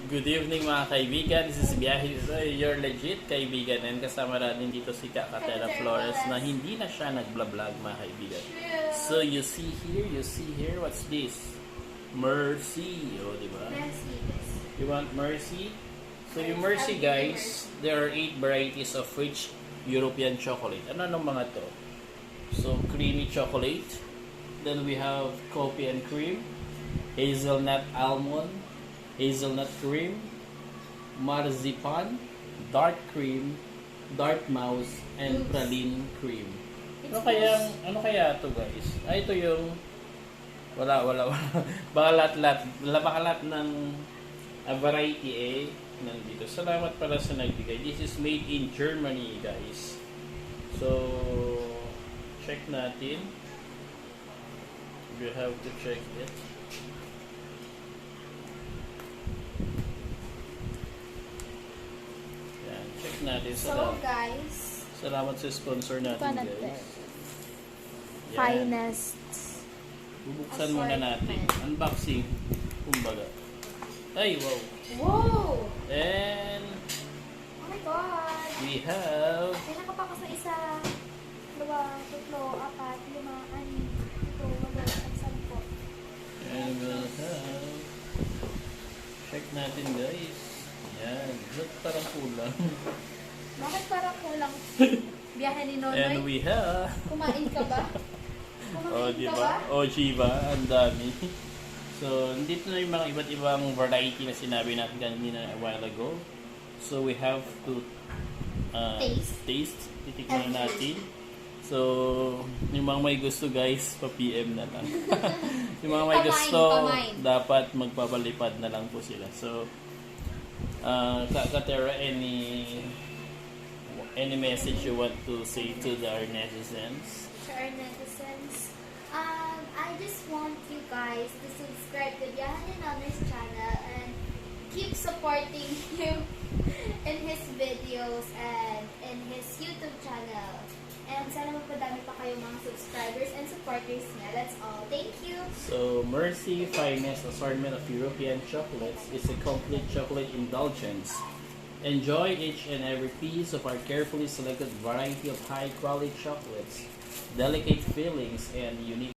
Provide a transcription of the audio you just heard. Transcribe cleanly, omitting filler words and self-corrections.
Good evening mga kaibigan, this is Biyahe, your legit kaibigan, and kasama natin dito si Cahcahtera Flowless na hindi na siya nagblog mga kaibigan. So you see here, what's this? Mercy, diba? You want mercy? So yung mercy guys, there are 8 varieties of rich European chocolate. Ano mga to? So creamy chocolate, then we have coffee and cream, hazelnut almond, hazelnut cream, marzipan, dark cream, dark mouse, and praline cream. Ano kaya to guys? Ito yung wala. Baka lahat ng variety nandito. Salamat pala sa nagbigay. This is made in Germany guys. So check natin. We have to check it. Natin. So guys, salamat sa sponsor natin guys. Finest. Bubuksan muna natin. Unboxing. Kumbaga. Ay, wow. Wow! And oh my god. We have may nakapako sa isa, 2, 3, 4, 5, 6, 7, 8. And we'll have check natin guys. Yan. Ba't parang kulang? Bakit parang kulang? Biyahe ni Nonoy? And we have Kumain ka ba? diba? Diba? Ang dami. So, dito na yung mga iba't ibang variety na sinabi natin kanina a while ago. So, we have to taste. Titikman natin. So, yung mga may gusto guys, pa-PM na lang. Yung mga may gusto, dapat magpapalipad na lang po sila. So, Cahcahtera, any message you want to say to our netizens? To our netizens, I just want you guys to subscribe to Biyahe ni Nonoy's channel and keep supporting him in his videos and in his YouTube channel. And sana mapadami pa kayong mga subscribers and supporters niya. That's all. Thank you! So, Mercy Finest assortment of European chocolates is a complete chocolate indulgence. Enjoy each and every piece of our carefully selected variety of high-quality chocolates, delicate fillings, and unique